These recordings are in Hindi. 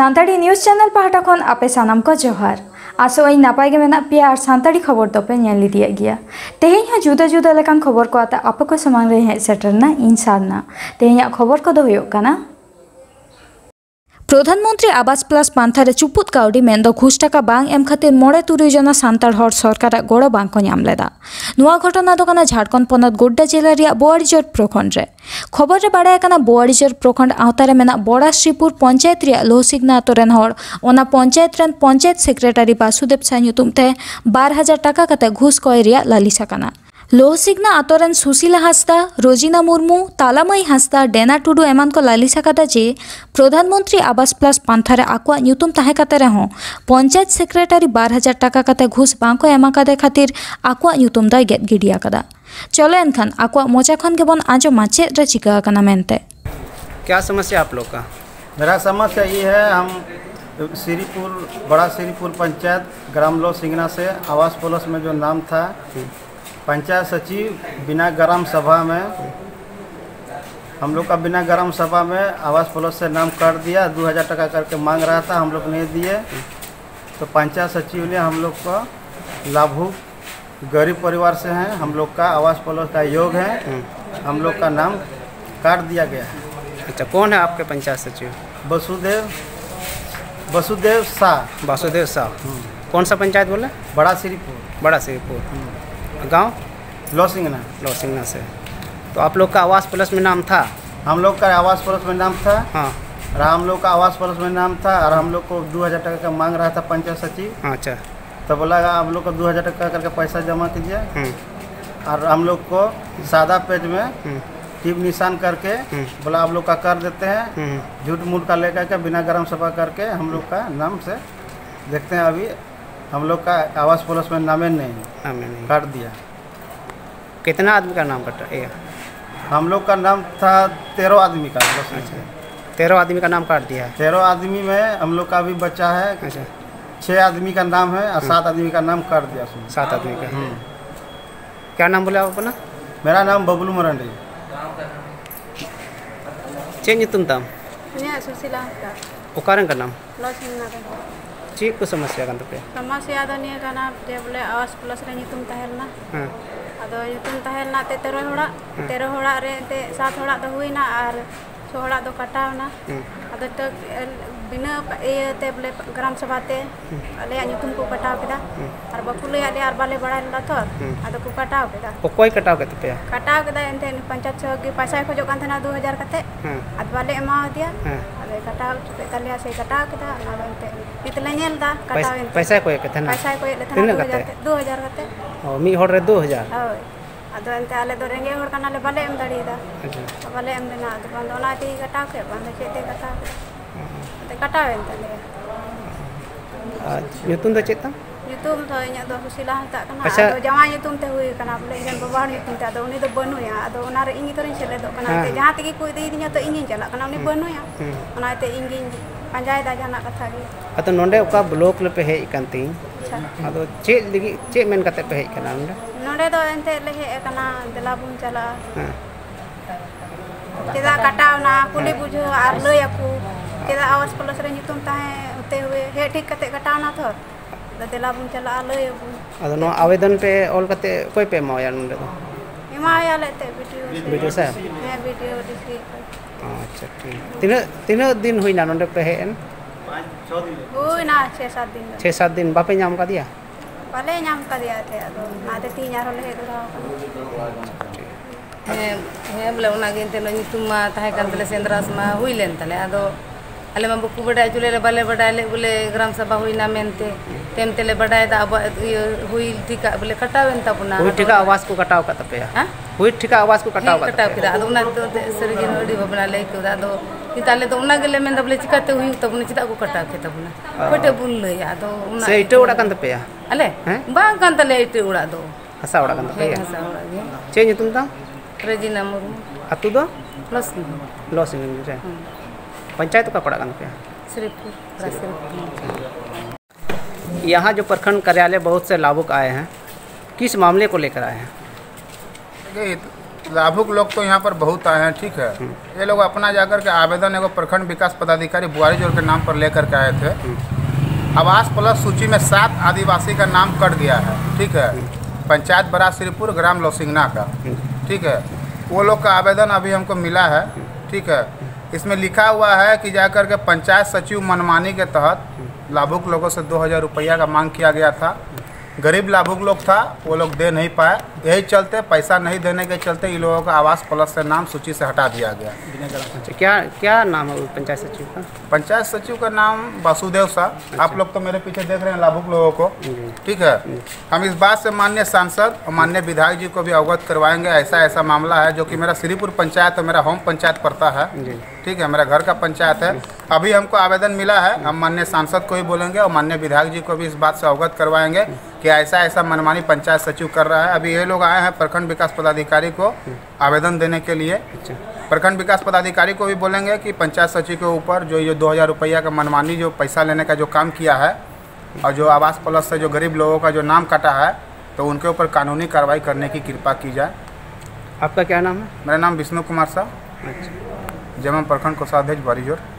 सानताली न्यूज चैनल पाहटा खन आपे सानाम को जोहार आसोई नापाय गे मेना पिया और सानताली खबर दोपे नेल लिदिया गया तेहें हा जुदा जुदा लेकान खबर को आता आपे को समांग रे हे सेटरना इन सारना तेहें खबर को दो हुयो काना प्रधानमंत्री आवास प्लस पांथारे चुपुत काउडी मेंदो घुस टाका बांग एम खातिर मोड़े तुरुई जना सान्ताड़ हर सरकार गोड़ो बांग को ᱧᱟᱢ ᱞᱮᱫᱟ। नुआ घटना दो कना झारखंड पनत गोड्डा जिला रिया बोआड़ीजोर प्रखंड रे खबर रे बाड़ाय कना बोआड़ीजोर प्रखंड आवतारे मेना बोड़ा श्रीपुर पंचायत रिया लोहसिगना आतो रेन हर ओना पंचायत रेन पंचायत सेक्रेटारी वासुदेव सा ᱧᱩᱛᱩᱢ ते 12,000 टाका कते घुस कोय रिया लालिसा कना। लोहसिगना आतोरन सुशीला हांसदा रोजिना मुर्मू तालामई हांसदा डेना टुडू एमान को लालिसा कदा जे प्रधानमंत्री आवास प्लस पांथारे आकुआ ᱧᱩᱛᱩᱢ ताहे कते रहो पंचायत सेक्रेटारी 12,000 टाका कते घुस बांको एमा कदे खातिर आकुआ ᱧᱩᱛᱩᱢ दा गेट गिडिया कदा। चलो एनखान आकुआ मोचा खन के बन आंजमा चेद रे चिका कना मेनते। क्या समस्या आप लोग का? मेरा समस्या ये है, हम श्रीपुर बड़ा श्रीपुर पंचायत ग्राम लोहसिगना से आवास प्लस में जो नाम था पंचायत सचिव बिना ग्राम सभा में हम लोग का बिना ग्राम सभा में आवास प्लस से नाम कर दिया। 2,000 टाका करके मांग रहा था, हम लोग नहीं दिए तो पंचायत सचिव ने हम लोग को लाभुक गरीब परिवार से हैं, हम लोग का आवास प्लस का योग है, हम लोग का नाम काट दिया गया है। अच्छा, कौन है आपके पंचायत सचिव? वासुदेव शाह। वासुदेव शाह। कौन सा पंचायत बोले? बड़ा श्रीपुर। बड़ा श्रीपुर। गांव लोहसिगना। लोहसिगना से। तो आप लोग का आवास प्लस में नाम था? हम लोग का आवास प्लस में नाम था। हाँ, और हम लोग का आवास प्लस में नाम था और हम लोग को 2,000 टाका का मांग रहा था पंचायत सचिव। अच्छा, तो बोला आप लोग को 2,000 टाका करके पैसा जमा कीजिए और हम लोग को सादा पेज में टिप निशान करके बोला आप लोग का कर देते हैं, झूठ मूठ का लेकर के बिना ग्राम सभा करके हम लोग का नाम से देखते हैं। अभी हम लोग का आवास प्लस में नामे नहीं काट दिया। कितना आदमी का नाम कटा? हम लोग का नाम था 13 आदमी का। 13 आदमी का नाम काट दिया है। 13 आदमी में हम लोग का अभी बच्चा है। अच्छा, 6 आदमी का नाम है और 7 आदमी का नाम काट दिया। 7 आदमी का। क्या नाम बोले आप अपना? मेरा नाम बबलू मरांडी। चेक ᱧᱩᱛᱩᱢ ताम? सुशीला। ओकारन का नाम? लोहसिगना। चेक को समस्या kan tape? समस्या दो निया kana je बोले आवास प्लस रे ᱧᱩᱛᱩᱢ ताहेलना। हां, अदो ᱧᱩᱛᱩᱢ ताहेलना ते 13 होड़ा रे ते 7 होड़ा दो हुईना और 6 होड़ा दो कटावना। अदो तो बिना ए ते बोले ग्राम सभा ते अले ᱧᱩᱛᱩᱢ को कटाव केदा और बकुले आले और बाले बड़ा ला तो अदो को कटाव केदा। ओकोय कटाव के tape? कटाव केदा एनते पंचायत से के पैसा खोजो कान थना 2,000 कते अद बाले एमा दिया। अदो कटाव पे तलिया से कटाव केदा अदो एनते नितले नेलदा कटाव एनते पैसा कोय के थना? पैसा कोय ले थना 2,000 कते। ओ मी होड़ रे 2,000? होय। अदो एनते आले दो रेंगे होड़ काना ले बाले एम दड़ीदा। अच्छा, बाले एम देना अदो बंद ओना ती कटाव के बंद चेते कटाव ते कटाव एनते ले। ᱧᱩᱛᱩᱢ ᱫᱚ ᱪᱮᱫ ᱛᱟᱢ? ᱧᱩᱛᱩᱢ ᱫᱚ ᱤᱧᱟᱹᱜ ᱫᱚ ᱥᱩᱥᱤᱞᱟ ᱦᱟᱸᱥᱫᱟ ᱠᱟᱱᱟ। ᱟᱫᱚ ᱡᱟᱶᱟᱭ ᱧᱩᱛᱩᱢ te ᱦᱩᱭ ᱠᱟᱱᱟ ᱵᱚᱞᱮ ᱤᱧ ᱵᱟᱵᱟ ᱧᱩᱛᱩᱢ ᱛᱮ ᱟᱫᱚ ᱩᱱᱤ ᱫᱚ ᱵᱟᱹᱱᱩᱭᱟ। ᱟᱫᱚ ᱚᱱᱟ ᱨᱮ ᱤᱧ ᱜᱮᱛᱚᱧ ᱥᱮᱞᱮᱫᱚᱜ ᱠᱟᱱᱟ। ᱡᱟᱦᱟᱸ ᱛᱮᱜᱮ ᱠᱚ ᱤᱫᱤᱭᱤᱧᱟ ᱛᱚ ᱤᱧᱤᱧ ᱪᱟᱞᱟᱜ ᱠᱟᱱᱟ, ᱩᱱᱤ ᱵᱟᱹᱱᱩᱭᱟ। ᱚᱱᱟᱛᱮ ᱤᱧ ᱜᱤᱧ ᱯᱟᱸᱡᱟᱭᱮᱫᱟ ᱡᱟᱦᱟᱱᱟᱜ ᱠᱟᱛᱷᱟ ᱜᱮ। ᱟᱫᱚ ᱱᱚᱰᱮ ᱚᱠᱟ ᱵᱞᱚᱠ ᱨᱮ ᱯᱮ ᱦᱮᱡ ᱟᱠᱟᱱ ᱛᱤᱧ? ᱟᱫᱚ ᱪᱮᱫ ᱞᱟᱹᱜᱤᱫ ᱪᱮᱫ ᱢᱮᱱ ᱠᱟᱛᱮ ᱯᱮ ᱦᱮᱡ ᱟᱠᱟᱱᱟ ᱱᱚᱰᱮ? ᱱᱚᱰᱮ ᱫᱚ ᱮᱱᱛᱮ ᱞᱮ ᱦᱮᱡ ᱟᱠᱟᱱᱟ ᱫᱮᱞᱟ ᱵᱚᱱ ᱪᱟᱞᱟᱜᱼᱟ। ᱪᱮᱫᱟᱜ ᱠᱟᱴᱟᱣᱱᱟ ᱠᱩᱞᱤ ᱵᱩᱡᱷᱟᱹᱣ ᱟᱨ ᱞᱟᱹᱭ ᱟᱠᱚ ᱪᱮᱫᱟᱜ ᱟवास प्लस रे ᱧᱩᱛᱩᱢ ताहे होते हुए हे ठीक कते कटावना तो देला बुन चला लय बुन। अदो नो आवेदन पे ऑल कते कोई पे माया नंदे तो? एमाया लेते वीडियो से। मैं वीडियो दिखी। अच्छा, ठीक। तीन दिन हुईना नंदे पे हेन? 5-6 दिन हुईना 6-7 दिन। 6-7 दिन बापे नाम का दिया? बाले नाम का दिया थे अदो नाते 3 यार ले दुरा। हे बोले ओना गे ते ᱧᱩᱛᱩᱢ मा ताहे कान तले सेंद्रास मा हुई लेन तले अदो अले मा बकु बडा जुले रे बाले बडा ले बोले ग्राम सभा हुईना मेनते तेम तेले बडाय दा अब हुई ठीक बोले कटावेन तबना। हुई ठीक आवास को कटाव का तपे? हां, हुई ठीक आवास को कटाव का कटाव किदा अदो ना तो सरगी नडी भबना ले के अदो निताले तो ओना गेले मेन बोले चिकाते हुई तबना चिता को कटाव के तबना कोटे बुल ले अदो ओना से इटे उड़ा कान तपे? अले बांग कान तले इटे उड़ा दो हसा उड़ा कान तपे? हसा उड़ा गे। चे ᱧᱩᱛᱩᱢ ता? रोजिना मुर्मू। अतु दो? लोहसिगना रे। पंचायत का पड़ा कान पे? श्रीपुर। यहाँ जो प्रखंड कार्यालय बहुत से लाभुक आए हैं, किस मामले को लेकर आए हैं? लाभुक लोग तो यहाँ पर बहुत आए हैं, ठीक है। ये लोग अपना जाकर के आवेदन एगो प्रखंड विकास पदाधिकारी बुआरीजोर के नाम पर लेकर के आए थे। आवास प्लस सूची में 7 आदिवासी का नाम कट गया है, ठीक है। पंचायत बड़ा श्रीपुर, ग्राम लौसिंगना का, ठीक है। वो लोग का आवेदन अभी हमको मिला है, ठीक है। इसमें लिखा हुआ है कि जाकर के पंचायत सचिव मनमानी के तहत लाभुक लोगों से 2000 रुपया का मांग किया गया था। गरीब लाभुक लोग था, वो लोग दे नहीं पाए। यही चलते पैसा नहीं देने के चलते इन लोगों का आवास प्लस से नाम सूची से हटा दिया गया। अच्छा, क्या नाम है पंचायत सचिव का? पंचायत सचिव का नाम वासुदेव शाह। आप लोग तो मेरे पीछे देख रहे हैं लाभुक लोगों को, ठीक है। हम इस बात से माननीय सांसद और माननीय विधायक जी को भी अवगत करवाएंगे। ऐसा मामला है जो कि मेरा श्रीपुर पंचायत और मेरा होम पंचायत पड़ता है, ठीक है, मेरा घर का पंचायत है। अभी हमको आवेदन मिला है, हम माननीय सांसद को भी बोलेंगे और माननीय विधायक जी को भी इस बात से अवगत करवाएंगे कि ऐसा मनमानी पंचायत सचिव कर रहा है। अभी ये लोग आए हैं प्रखंड विकास पदाधिकारी को आवेदन देने के लिए। प्रखंड विकास पदाधिकारी को भी बोलेंगे कि पंचायत सचिव के ऊपर जो 2000 रुपया का मनमानी जो पैसा लेने का जो काम किया है और जो आवास प्लस से जो गरीब लोगों का जो नाम कटा है, तो उनके ऊपर कानूनी कार्रवाई करने की कृपा की जाए। आपका क्या नाम है? मेरा नाम विष्णु कुमार शाह, जमम प्रखंड कोषाध्यक्ष बोआरीजोर।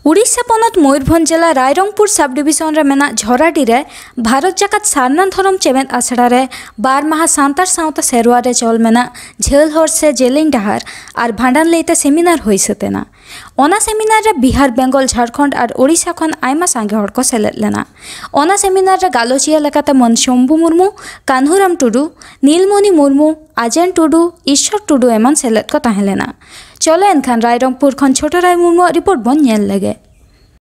उड़ीसा पनत मयूरभंज जिला रायरंगपुर सब डिविजन रे मेना झराडी रे भारत जाकात सारना धरम चेमेद आसड़ा रे 12 माह सांतार सावता सेरवा रे चल मेना झेल हर से जेलिंग डहार और भांडान लेते सेमिनार होई सतेना। ओना सेमिनार रे बिहार, बेंगल, झारखंड और ओडिशा खन आयमा सांगे हड़ को सेलेद लेना। ओना सेमिनार रे गालोचिया लेकाते मन शंभु मुर्मू, कान्हुराम टुडू, नीलमणि मुर्मू, आजेन टुडू, ईश्वर टुडू एमन सेलेद को ताहें लेना। चलो एनखान रायरंगपुर खन छोटो राय मुर्मू रिपोर्ट बन नेल लगे।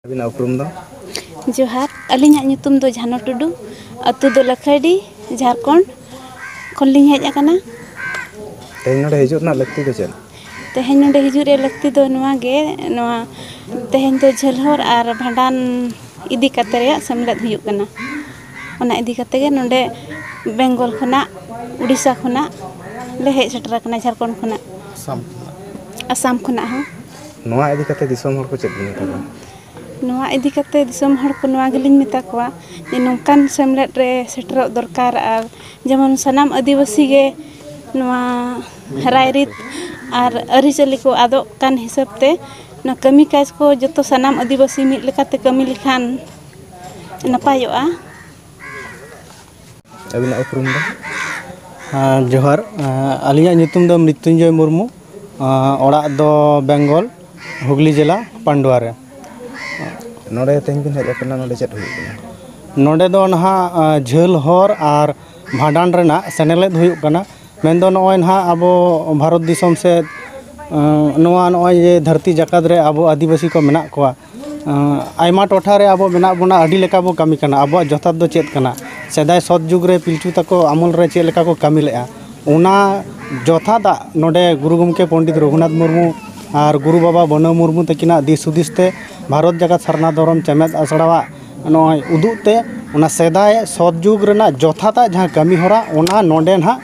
अबिना उपरुम दो? जोहार, अलिंग ᱧᱩᱛᱩᱢ ᱫᱚ ᱡᱷᱟᱱᱚ ᱴᱩᱰᱩ, अतु ᱫᱚ लखड़ी, झारखंड खन लिंग हेज आकना। तेहें नोडे हिजुर ना लगती दो चल? तेहें नोडे हिजुर रे लगती दो नोआ गे, नोआ तेहें दो झलहर और भांडान इदी काते रे सेमलेद हुयुग कना। ओना इदी काते गे नोडे बेंगल खना, उड़ीसा खना ले हेज सेटर कना, झारखंड खना, आसाम खना हो। नोआ इदी काते दिसोम हर को चेद बिन तबा? नोआ इदी काते दिसोम हर को नोआ गेलिन मेता कोआ जे नोंकान सेमलेद रे सेटर दरकार और जेमन सनाम आदिवासी गे नोआ रायरित और अरिचली को आदो कान हिसाब ते ना कमी काज को जतो सनाम आदिवासी मिल लेकाते कमी लिखान नपायोआ। अबिना उपरुम दो? जोहार, अलिया ᱧᱩᱛᱩᱢ ᱫᱚ मृत्युंजय मुर्मू, ओड़ा दो बेंगल, हुगली जिला पांडुआ रे। नोडे तेहें बिन हेज आकना, नोडे चेद हुयुग कना? नोडे दो नहा झेल हर और भांडान रेना सेनेलेद हुयुग कना। मेनदो नॉय नहा अबो भारत दिसोम से नोआ नॉय ये धरती जाकात रे अबो आदिवासी को मेना कोआ आयमा टोठा रे अबो मेना बोना अडी लेका बो कमी कना। अबो जथात दो चेद कना सेदाय सत जुग रे पिलचू तको अमल रे चेद लेका को कमी लेआ ओना जथादा नोडे गुरु गमके पंडित रघुनाथ मुर्मू और गुरु बाबा बन मुर्मू तकिना दिस हुदिसते भारत जाकात सारना धरम चेमेद आसड़ावा नॉय उदुते ओना सेदाय सत जुग रेना जथाता जहां कमी होरा ओना नोडे ना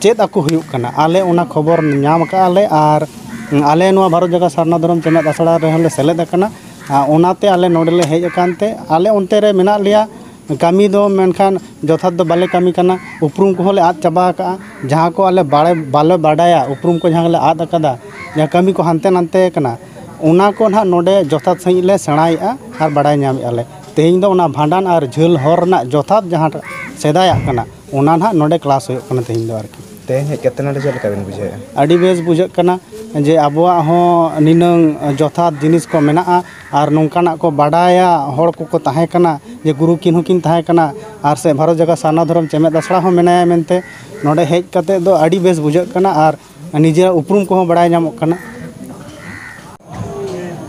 चेद आको हुयुग कना। आले ओना खबर नाम का आले और आले नोआ भारत जाकात सारना धरम चेमेद आसड़ा रे हले सेलेद आकना। ओनाते आले नोडेले हेज आकानते आले ओनते रे मेना लिया कमी दो मेनखान जथात दो बाले कमी कना। उपरूम को ले आद चाबा का जहाँ को आले बाले बाडाया उपरूम को जहाँ ले आद अकादा जहाँ कमी को हानते नानते कना ओना को ना नोडे जथात सही ले सेणायेआ और बाडाय नाम आले। तेहें दो ओना भांडान और झेल हर ना जथात जहाँ सेदाया कना ओना ना नोडे क्लास हुयुग कना। तेहें दो आरकी तेहें हेज कते नोडे चेद लका बिन बुझाया? अड़ी बेस बुझाग कना जे आबोआ हो निनंग जथात जिनिस को मेना और नौकाना को बाडाया हर को ताहे कना जे गुरु किन होकिन ताहे कना और से भारत जाकात सारना धरम चेमेद आसड़ा हो मेनाया मेनते नोडे हेज कते दो अड़ी बेस बुझाग कना और निजे उपरूम को बाडाय नामोग कना।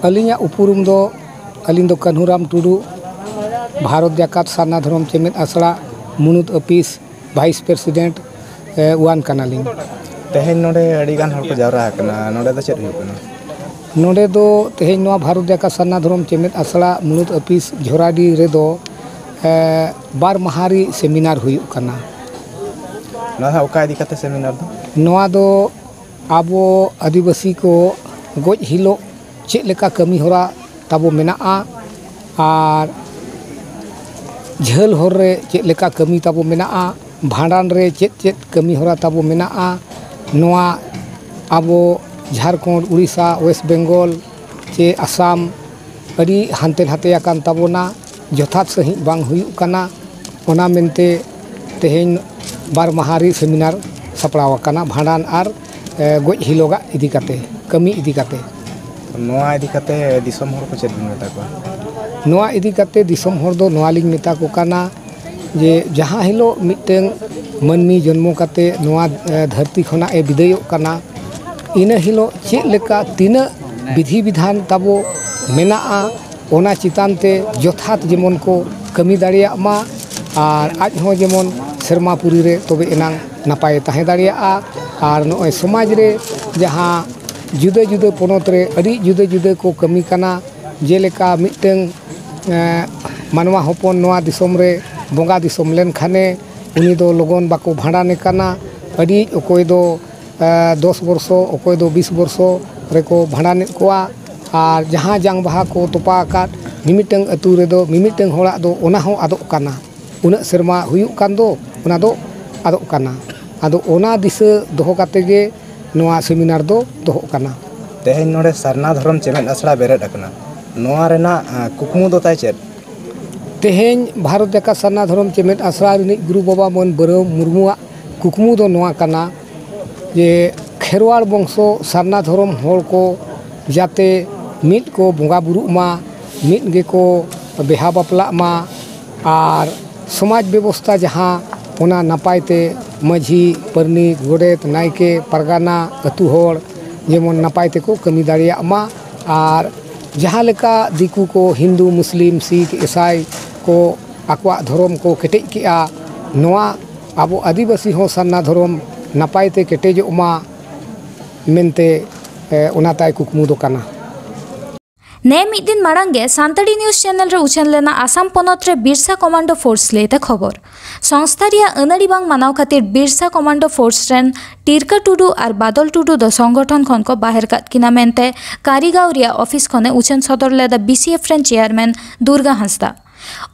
अलिंगा उपरूम दो अलिंग दो कान्हुराम टुडू, भारत जाकात सारना धरम चेमेद आसड़ा मुनुत ऑफिस वाइस प्रेसिडेंट वन कनालिंग। तेहें नोडे अड़ी गान हर को जावरा कना, नोडे दो चेद हुयुग कना? नोडे दो तेहें नोआ भारत जाकात सारना धरम चेमेद आसड़ा मुनुत ऑफिस झोराडी रे दो 12 माहारी सेमिनार हुयुग कना। ना ओका इदी कते सेमिनार दो नोआ दो आबो आदिवासी को गोज हिलो चेक लेका कमी होरा ताबो मेनाआ और झेल होर रे चेक लेका कमी ताबो मेनाआ भांडान रे चेक कमी होरा ताबो मेनाआ नोआ आबो झारखंड उड़ीसा वेस्ट बेंगल चे आसाम अड़ी हानते हाते आकान ताबोना यथार्थ सही बांग हुयुक काना ओना मेनते तेहेन बार महारी सेमिनार सपड़ाव काना भांडान और गोज हिलोगा इदी काते कमी इदी काते नोआ इदी कते दिसम हर को चेक मेता को नोआ इदी काते दिसम हर दो नोआ लिंग मेता को काना जे जहाँ हिलो मिटेंग मनमी जन्मो काते नोआ धरती खना ए विदयो काना इना हिलो चेक लेका तीना विधि विधान ताबो मेनाआ ओना चितानते यथार्थ जेमन को कमी दाड़िया मा और आज हो जेमन सेरमापुरी रे तबे एनांग नापाय ताहे दाड़िया और नोय समाज रे जहाँ जुदा जुदा पोनोत रे अड़ी जुदा जुदा को कमी काना जेलेका मिटेंग मानवा हपन नोआ दिसम रे बोंगा दिसम लेन खाने उनी दो लोगन बाको भांडाने काना अड़ी ओकोय दो 10 वर्षो ओकोय दो 20 वर्षो रेको भांडाने कोआ और जहाँ जांग बहा को तोपा आकाट मिमिटेंग अतु रे दो मिमिटेंग होड़ा दो ओना हो आदो काना उना सेरमा हुयुक कान दो ओना दो आदो काना आदो ओना दिशा दोहो काते गे नोआ सेमिनार दो दोहो काना तेहेन नोडे सरना धर्म चेमेद आसड़ा बेरेद अकना नोआ रेना कुकमु दो ताय चेद तेहेन भारत जाका सरना धर्म चेमेद आसड़ा रिनि गुरु बाबा मन बरो मुर्मुआ कुकमु दो नोआ काना जे खेरवाड़ वंशो सरना धर्म होड़ को जाते मिट को बोंगा बुरु मा मिट गे को बेहा बापला मा और समाज व्यवस्था जहाँ ओना नापायते माझी परनी गोडेत नायके परगाना अतु होड़ जेमन नापायते को कमी दाड़िया मा और जहाँ लेका दिकू को हिंदू मुस्लिम सिख ईसाई को आकवा धर्म को केटेज किया नोआ आबो आदिवासी हो सरना धर्म नापायते केटेजो मा मेनते ओनाताय कुकमु दो काना ने मिद दिन माड़ांगे सानताली न्यूज चैनल रे उछन लेना आसाम पोनत रे बिरसा कमांडो फोर्स लेते खबर संस्था रिया अनाड़ी बांग मानाव खातिर बिरसा कमांडो फोर्स रेन टिरका टुडू और बादल टुडू दो संगठन खन को बाहर काट किना मेनते कारीगांव रिया ऑफिस खने उछन सदर लेदा बीसीएफ रेन चेयरमैन दुर्गा हांसदा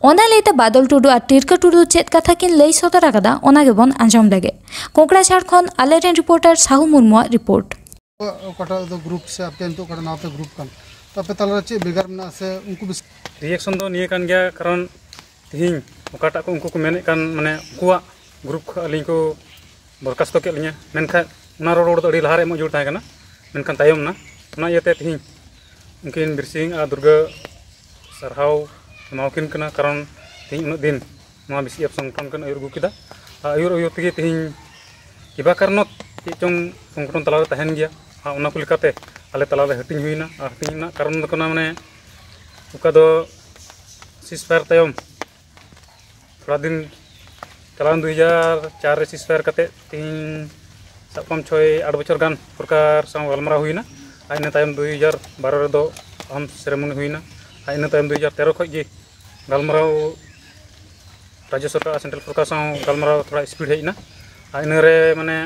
ओना लेते बादल टुडू और टिरका टुडू चेत कथा किन लई सदर आकदा ओना गेबन आंजम लेगे कोंकड़ा झारखंड आले रेन रिपोर्टर साहू मुर्मुआ रिपोर्ट ओकटा दो ग्रुप से अपने तो ओकटा नाते ग्रुप कान तबे तलरे चे बेगार मना से उनको रिएक्शन दो निये कान गया कारण तिहिं ओकाटा को उनको को मेने कान माने कुआ ग्रुप अलिं को बरखास्त के लिया मेनखा ना रोड दो अड़ी लहारे मो जुड़ ताहे काना मेनखान तायम ना ओना इयते तिहिं उनकिन बिरसिंग आ दुर्गा सरहाव मावकिन कना कारण तिहिं उन दिन मा बीसीएफ संगठन कन आयुर गुकिदा आयुर आयुर तिगे तिहिं किबा कारणत चों संगठन तलारे तहन गया ओना को लेकाते आले तलारे हटिंग हुईना हटिंग ना कारण दो कना माने उका दो सीजफायर तायम थोड़ा दिन चलान 2004 रे सीजफायर काते तीन सापम 6-8 बछर गान सरकार साव गलमरा हुईना आइना तायम 2012 रे दो हम सेरेमनी हुईना आइना तायम 2013 खय गे गलमराव राज्य सरकार सेंट्रल सरकार साव गलमराव थोड़ा स्पीड हेजना आइना रे माने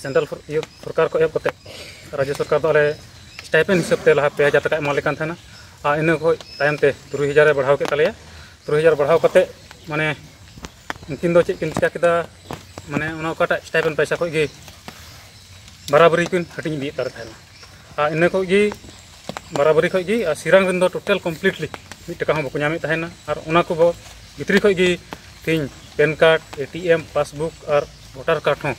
सेंट्रल सरकार को एप कते राज्य सरकार दो आले स्टाइपेंड हिसाब ते लहा 2000 टका एमा लेकान थाना इन तायम ते 3000 रे बढ़ाव के तलेया 3000 बढ़ाव कते माने उनकिन दो चेक किन चिका केदा माने ओना ओकाटा स्टाइपेंड पैसा को गे बराबरी किन हटिंग दी तार थाना इन को गे बराबरी को गे सिरांग रिन दो टोटल कंप्लीटली 1 टका हम बको नामे थाना और ओना को भितरी को गे तीन पैन कार्ड एटीएम पासबुक और वोटर कार्ड हो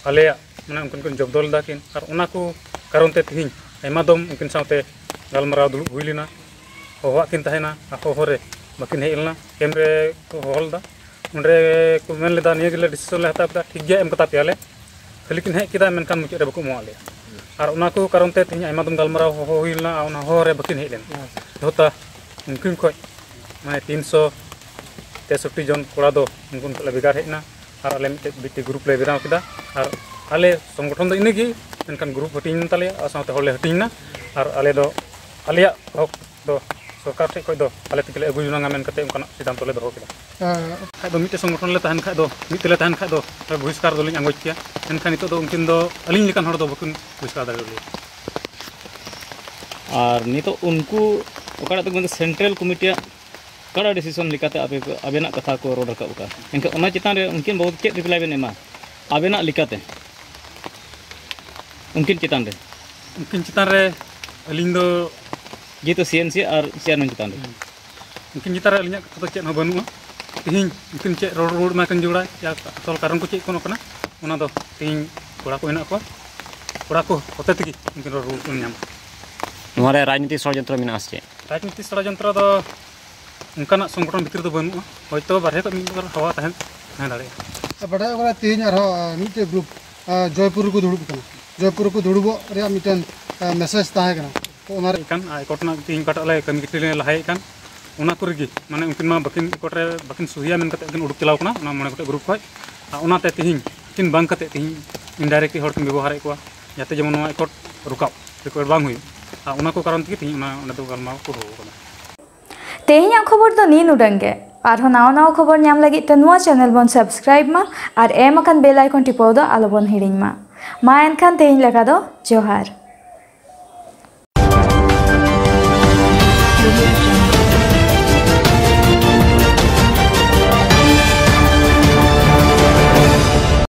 आले माने उनकिन जबदल दाकिन और ओना को कारण ते तिहिं आयमा दम उनकिन साथे गलमराव दुलुब हुई लेना होवा किन तहना होरे बाकिन हेलना कैमरे को होलदा उनरे को मेन लेदा निये गिले डिसीजन ले हता ठीक गया एम कता पेले खाली किन हे किदा मेनखान मुचे रे बको मोआले और उना को कारण ते तिहिं आयमा दम गलमराव हुई लेना उना होरे बाकिन हेलेन होता उनकिन खोय माने 363 जन कोड़ा दो उनकुन को बेगार हेना और आले मिटे बिटी ग्रुप ले बेनाव किदा और आले संगठन दो इनेगी मेनखान ग्रुप हटिंग ताले साथे होले हटिंगना और आले दो आलिया हक दो सरकार ठेक दो आले तिकले अगु जुनांगा मेन कते उनकाना सिद्धांत ले दो किदा खाद मिट्टे संगठन ले तहन खाद मिट्टे तहन खाद बहिष्कार दलिंग आंगोज किया एनखान नितो उनकिन अलिंग लेकान हर दो बकिन बहिष्कार दाड़े और नितो उनको ओकाड़ा तक सेंट्रल कमिटिया कड़ा डिसीजन लिकाते आबेना कथा को रोड रखा उका इनके ओना चितान रे उनकिन बहुत के रिप्लाई बेन एमा आबेना लिकाते उनकिन चितान रे अलिंग दो जी तो सीएनसी और चेयरमैन चितान रे उनकिन चितान रे अलिंग कथा चेन हो बनुआ तिहिं उनकिन चे रोड मा कन जोड़ा या तोल कारण को चे कोनो कना ओना दो तिहिं कोड़ा को हेना को होते तकी उनकिन रोड को नाम नोरे राजनीति षड्यंत्र मिना आछे राजनीति षड्यंत्र दो उनकाना संगठन भितर दो बनुआ होयतो बारहे को मिनकर हवा तहन दाड़े बड़ा ओकरा तिहिं आरो मिटे ग्रुप जयपुर को दुड़ुब कना जयपुर को दुड़ुबो रे मिटन मेसेज ताहे कना तो ओना रे कान आई कोटना तिहिं कटले कमी किटले लहाय कान ओना कुरगी माने उनकिन मा बकिन कोटरे बकिन सुहिया मेन कते उनकिन उडुक चलाव कना ओना मने कोटे ग्रुप खय ओनाते तिहिं किन बांग कते तिहिं इनडायरेक्टली हर किन व्यवहार को जाते जेमन नोआ कोट रुकाव रिकॉर्ड बांग हुई ओना को कारण तिहिं ओना ओना दो गलमा को हो कना तेहिया खबर तो नीन उडंगे आरो नाव खबर नाम लगी ते नुआ चैनल बन सब्सक्राइब मा और एम अकन बेल आइकन टिपो दो आलो बन हिड़िंग मा एनखान तेहिं लेका दो जोहार।